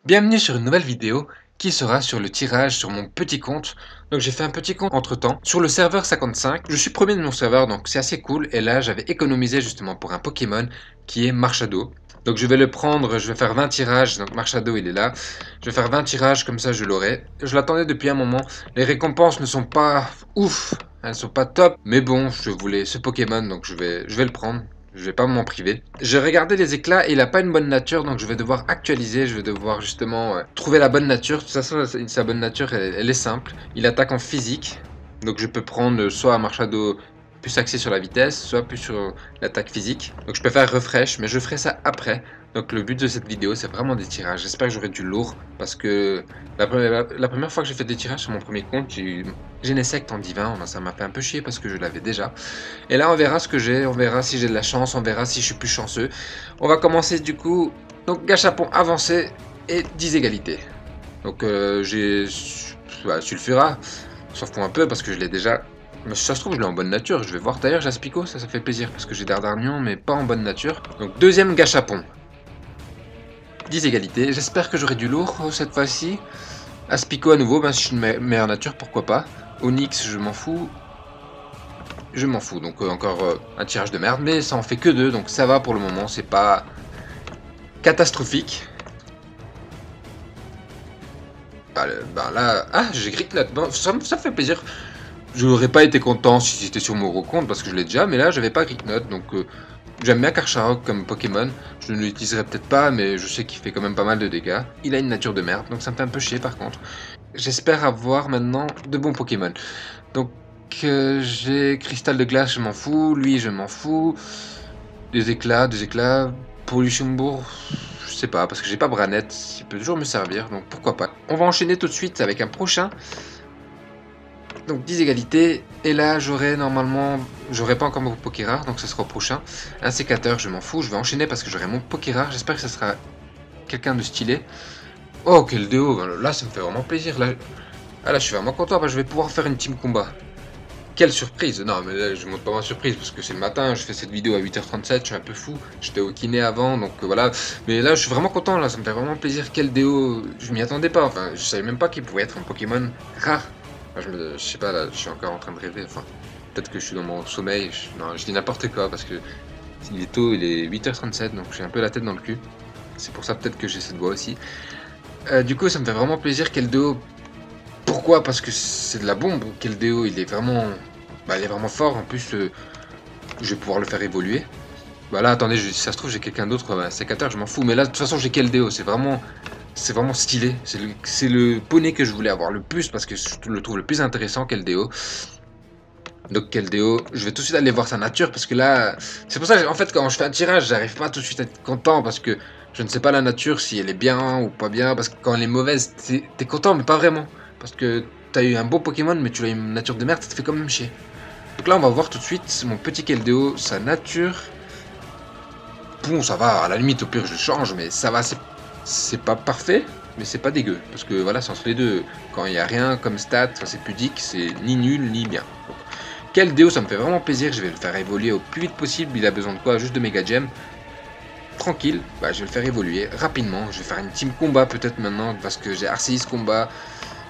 Bienvenue sur une nouvelle vidéo qui sera sur le tirage sur mon petit compte. Donc j'ai fait un petit compte entre temps sur le serveur 55. Je suis premier de mon serveur donc c'est assez cool. Et là j'avais économisé justement pour un Pokémon qui est Marshado. Donc je vais le prendre, je vais faire 20 tirages. Donc Marshado il est là. Je vais faire 20 tirages comme ça je l'aurai. Je l'attendais depuis un moment. Les récompenses ne sont pas ouf. Elles sont pas top. Mais bon je voulais ce Pokémon donc je vais le prendre. Je vais pas m'en priver. J'ai regardé les éclats et il a pas une bonne nature, donc je vais devoir actualiser, je vais devoir justement trouver la bonne nature. De toute façon, sa bonne nature, elle est simple. Il attaque en physique, donc je peux prendre soit un Marshado plus axé sur la vitesse, soit plus sur l'attaque physique. Donc je peux faire refresh, mais je ferai ça après. Donc le but de cette vidéo, c'est vraiment des tirages. J'espère que j'aurai du lourd, parce que la première fois que j'ai fait des tirages sur mon premier compte, j'ai eu Genesect en divin. Ça m'a fait un peu chier parce que je l'avais déjà. Et là, on verra ce que j'ai, on verra si j'ai de la chance, on verra si je suis plus chanceux. On va commencer du coup, donc gachapon avancé et 10 égalités. Donc j'ai Sulfura, sauf pour un peu parce que je l'ai déjà. Mais si ça se trouve, je l'ai en bonne nature. Je vais voir d'ailleurs, Jaspico, ça fait plaisir parce que j'ai Dardarnion, mais pas en bonne nature. Donc deuxième gachapon. 10 égalités. J'espère que j'aurai du lourd cette fois-ci. Aspico à nouveau, ben, si je suis une meilleure nature, pourquoi pas. Onyx, je m'en fous. Je m'en fous, donc encore un tirage de merde, mais ça en fait que 2, donc ça va pour le moment, c'est pas catastrophique. Ben là, j'ai Gricknut, bon, ça fait plaisir. Je n'aurais pas été content si c'était sur mon gros compte, parce que je l'ai déjà, mais là j'avais pas Gricknut, donc j'aime bien Karcharok comme Pokémon. Je ne l'utiliserai peut-être pas, mais je sais qu'il fait quand même pas mal de dégâts. Il a une nature de merde, donc ça me fait un peu chier par contre. J'espère avoir maintenant de bons Pokémon. Donc j'ai Cristal de glace, je m'en fous. Lui, je m'en fous. Des éclats. Pour Luchembourg, je sais pas, parce que j'ai pas Branette. Il peut toujours me servir, donc pourquoi pas. On va enchaîner tout de suite avec un prochain. Donc 10 égalités. Et là, j'aurai normalement. J'aurai pas encore mon Pokérare, donc ça sera au prochain. Un sécateur, je m'en fous. Je vais enchaîner parce que j'aurai mon Pokérare. J'espère que ça sera quelqu'un de stylé. Oh, quel déo. Là, ça me fait vraiment plaisir. Là, je suis vraiment content. Je vais pouvoir faire une team combat. Quelle surprise! Non, mais là, je montre pas ma surprise parce que c'est le matin, je fais cette vidéo à 8h37, je suis un peu fou. J'étais au kiné avant, donc voilà. Mais là, je suis vraiment content, là, ça me fait vraiment plaisir. Quel déo! Je m'y attendais pas, enfin, je savais même pas qu'il pouvait être un Pokémon rare. Enfin, je sais pas, là, je suis encore en train de rêver. Enfin, peut-être que je suis dans mon sommeil. Non, je dis n'importe quoi parce que il est tôt, il est 8h37, donc j'ai un peu la tête dans le cul. C'est pour ça peut-être que j'ai cette voix aussi. Du coup, ça me fait vraiment plaisir. Quel déo! Pourquoi? Parce que c'est de la bombe. Keldeo, il est vraiment fort. En plus, je vais pouvoir le faire évoluer. Bah là, attendez, si ça se trouve, j'ai quelqu'un d'autre, un sécateur, je m'en fous. Mais là, de toute façon, j'ai Keldeo. C'est vraiment stylé. C'est le poney que je voulais avoir le plus parce que je le trouve le plus intéressant, Keldeo. Donc Keldeo, je vais tout de suite aller voir sa nature parce que là, c'est pour ça en fait quand je fais un tirage, j'arrive pas tout de suite à être content parce que je ne sais pas la nature si elle est bien ou pas bien parce que quand elle est mauvaise, t'es content mais pas vraiment parce que t'as eu un beau Pokémon mais tu as une nature de merde, ça te fait quand même chier. Donc là on va voir tout de suite mon petit Keldeo, sa nature. Bon ça va, à la limite au pire je le change mais ça va, c'est pas parfait mais c'est pas dégueu parce que voilà c'est entre les deux. Quand il n'y a rien comme stat, c'est pudique, c'est ni nul ni bien. Keldeo, ça me fait vraiment plaisir, je vais le faire évoluer au plus vite possible. Il a besoin de quoi? Juste de Mega Gem. Tranquille, je vais le faire évoluer rapidement. Je vais faire une team combat peut-être maintenant parce que j'ai Arceus combat.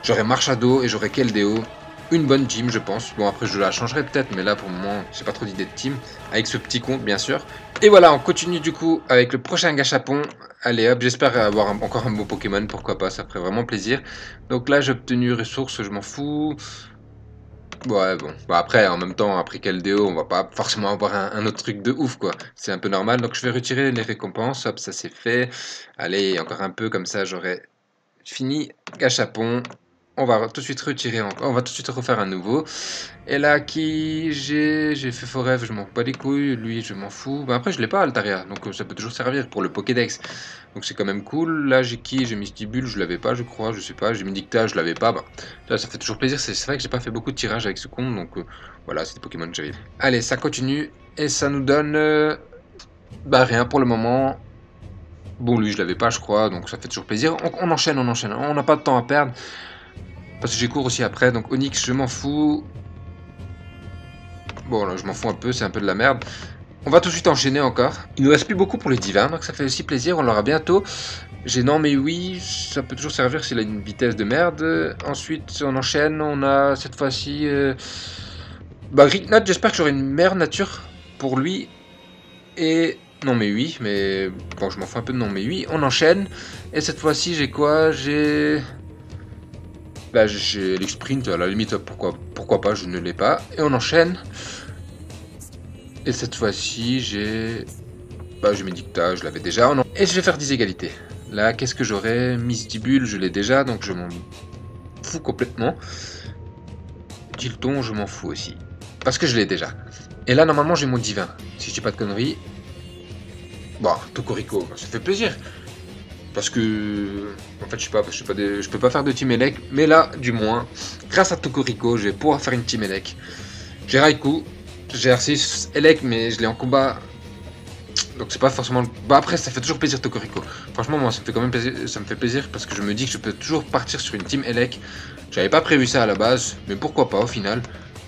J'aurai Marshado et j'aurai Keldeo. Une bonne team, je pense. Bon, après, je la changerai peut-être, mais là, pour le moment, j'ai pas trop d'idées de team. Avec ce petit compte, bien sûr. Et voilà, on continue du coup avec le prochain gachapon. Allez hop, j'espère avoir encore un beau Pokémon, pourquoi pas, ça ferait vraiment plaisir. Donc là, j'ai obtenu ressources, je m'en fous. Ouais, bon. Après, en même temps, après Keldeo, on va pas forcément avoir un autre truc de ouf, quoi. C'est un peu normal. Donc, je vais retirer les récompenses. Hop, ça c'est fait. Allez, encore un peu, comme ça, j'aurai fini. Gachapon. On va tout de suite retirer, on va tout de suite refaire un nouveau. Et là, qui j'ai fait Forever, je m'en bats les couilles. Lui, je m'en fous. Bah, après, je l'ai pas, Altaria. Donc, ça peut toujours servir pour le Pokédex. Donc, c'est quand même cool. Là, j'ai qui? J'ai mis Stibule, je l'avais pas, je crois. Je sais pas. J'ai mis Dicta, je l'avais pas. Bah, là, ça fait toujours plaisir. C'est vrai que j'ai pas fait beaucoup de tirages avec ce compte. Donc, voilà, c'est des Pokémon que j'avais. Allez, ça continue. Et ça nous donne. Bah, rien pour le moment. Bon, lui, je l'avais pas, je crois. Donc, ça fait toujours plaisir. On enchaîne, on enchaîne. On n'a pas de temps à perdre. Parce que j'ai cours aussi après, donc Onyx, je m'en fous. Bon, là, je m'en fous un peu, c'est un peu de la merde. On va tout de suite enchaîner encore. Il nous reste plus beaucoup pour les divins, donc ça fait aussi plaisir, on l'aura bientôt. J'ai non mais oui, ça peut toujours servir s'il a une vitesse de merde. Ensuite, on enchaîne, on a cette fois-ci... Bah, Grignot, j'espère que j'aurai une meilleure nature pour lui. Et... Non mais oui, mais... Bon, je m'en fous un peu de non mais oui. On enchaîne. Et cette fois-ci, j'ai quoi? J'ai... Bah, j'ai l'X-Sprint, à la limite, pourquoi pas, je ne l'ai pas. Et on enchaîne. Et cette fois-ci, j'ai... Bah, j'ai mes dictats, je l'avais déjà. Et je vais faire 10 égalités. Là, qu'est-ce que j'aurais? Mystibule, je l'ai déjà, donc je m'en fous complètement. Tilton, je m'en fous aussi. Parce que je l'ai déjà. Et là, normalement, j'ai mon divin. Si je dis pas de conneries. Bon, Tocorico, ça fait plaisir. Parce que... En fait, je peux pas faire de Team Elec. Mais là, du moins, grâce à Tocorico, je vais pouvoir faire une Team Elec. J'ai Raikou. J'ai R6 Elec, mais je l'ai en combat. Donc c'est pas forcément... Bah après, ça fait toujours plaisir Tocorico. Franchement, moi, ça me fait quand même plaisir, ça me fait plaisir parce que je me dis que je peux toujours partir sur une Team Elec. J'avais pas prévu ça à la base, mais pourquoi pas au final.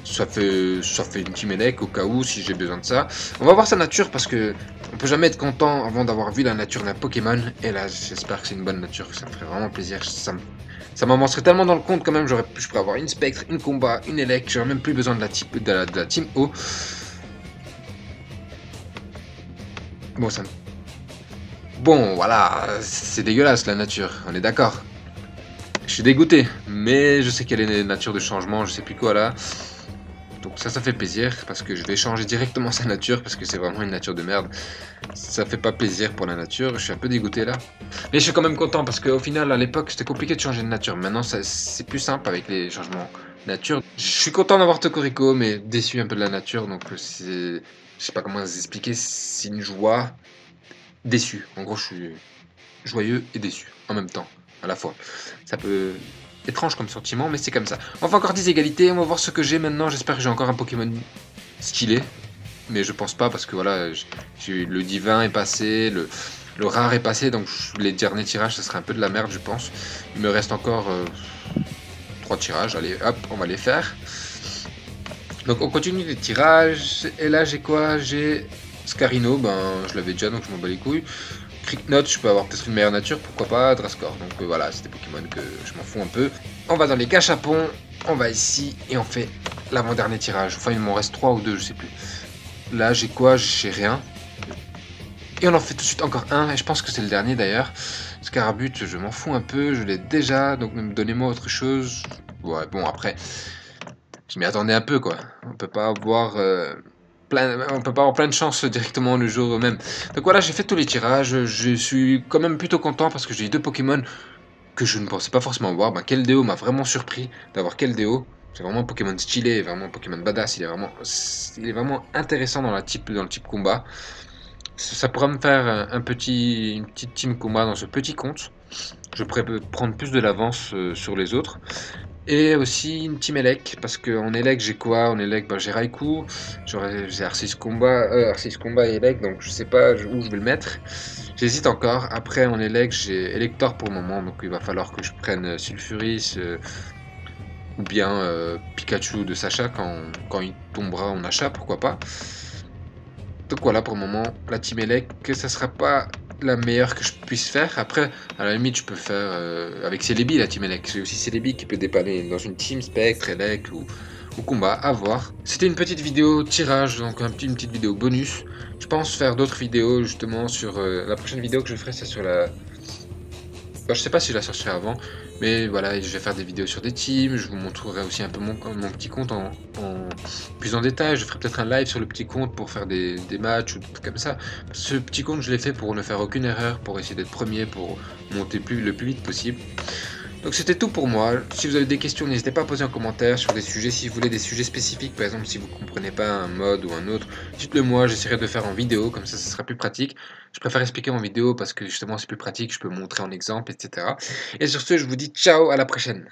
Ça fait une Team Elec au cas où, si j'ai besoin de ça. On va voir sa nature parce que on peut jamais être content avant d'avoir vu la nature d'un Pokémon. Et là, j'espère que c'est une bonne nature, ça me ferait vraiment plaisir. Ça m'avancerait tellement dans le compte quand même, je pourrais avoir une Spectre, une Combat, une Elec. J'aurais même plus besoin de la Team O. Bon, ça... Bon, voilà, c'est dégueulasse la nature, on est d'accord. Je suis dégoûté, mais je sais quelle est la nature de changement, je sais plus quoi là. Donc ça fait plaisir, parce que je vais changer directement sa nature, parce que c'est vraiment une nature de merde. Ça fait pas plaisir pour la nature, je suis un peu dégoûté là. Mais je suis quand même content, parce qu'au final, à l'époque, c'était compliqué de changer de nature. Maintenant, c'est plus simple avec les changements nature. Je suis content d'avoir Tocorico, mais déçu un peu de la nature, donc c'est... Je sais pas comment vous expliquer, c'est une joie déçu. En gros, je suis joyeux et déçu en même temps, à la fois. Ça peut étrange comme sentiment, mais c'est comme ça. On va encore 10 égalités, on va voir ce que j'ai maintenant. J'espère que j'ai encore un Pokémon stylé, mais je pense pas parce que voilà, le divin est passé, le rare est passé, donc les derniers tirages, ça serait un peu de la merde, je pense. Il me reste encore 3 tirages. Allez, hop, on va les faire. Donc on continue les tirages, et là j'ai quoi? J'ai Scarino, ben je l'avais déjà donc je m'en bats les couilles. Cricknot, je peux avoir peut-être une meilleure nature, pourquoi pas, Drascore. Donc voilà, c'est des Pokémon que je m'en fous un peu. On va dans les gâchapons, on va ici et on fait l'avant-dernier tirage. Enfin il m'en reste 3 ou 2, je sais plus. Là j'ai quoi? J'ai rien. Et on en fait tout de suite encore un, et je pense que c'est le dernier d'ailleurs. Scarabut, je m'en fous un peu, je l'ai déjà, donc donnez-moi autre chose. Ouais, bon après... Je m'y attendais un peu quoi. On peut pas avoir plein de chance directement le jour même. Donc voilà, j'ai fait tous les tirages. Je suis quand même plutôt content parce que j'ai eu 2 Pokémon que je ne pensais pas forcément voir. Ben, Keldeo m'a vraiment surpris d'avoir Keldeo. C'est vraiment un Pokémon stylé, vraiment un Pokémon badass. Il est vraiment intéressant dans le type combat. Ça pourra me faire une petite team combat dans ce petit compte. Je pourrais prendre plus de l'avance sur les autres. Et aussi une team Elec, parce qu'en Elec j'ai quoi? En Elec ben, j'ai Raikou, j'ai R6 combat et Elec, donc je sais pas où je vais le mettre. J'hésite encore. Après en Elec j'ai Elector pour le moment, donc il va falloir que je prenne Sulfuris ou bien Pikachu de Sacha quand il tombera en achat, pourquoi pas. Donc voilà pour le moment, la team Elec, ça sera pas la meilleure que je puisse faire. Après, à la limite, je peux faire avec Celebi la team Elec. C'est aussi Celebi qui peut dépanner dans une team Spectre, Elec ou combat, à voir. C'était une petite vidéo tirage, donc une petite vidéo bonus. Je pense faire d'autres vidéos justement sur la prochaine vidéo que je ferai, c'est sur la... Bah, je sais pas si je la sortirai avant, mais voilà, je vais faire des vidéos sur des teams, je vous montrerai aussi un peu mon petit compte en plus en détail, je ferai peut-être un live sur le petit compte pour faire des matchs ou des trucs comme ça. Ce petit compte, je l'ai fait pour ne faire aucune erreur, pour essayer d'être premier, pour monter le plus vite possible. Donc c'était tout pour moi. Si vous avez des questions, n'hésitez pas à poser en commentaire sur des sujets. Si vous voulez des sujets spécifiques, par exemple si vous ne comprenez pas un mode ou un autre, dites-le moi, j'essaierai de faire en vidéo, comme ça sera plus pratique. Je préfère expliquer en vidéo parce que justement c'est plus pratique, je peux montrer en exemple, etc. Et sur ce, je vous dis ciao, à la prochaine.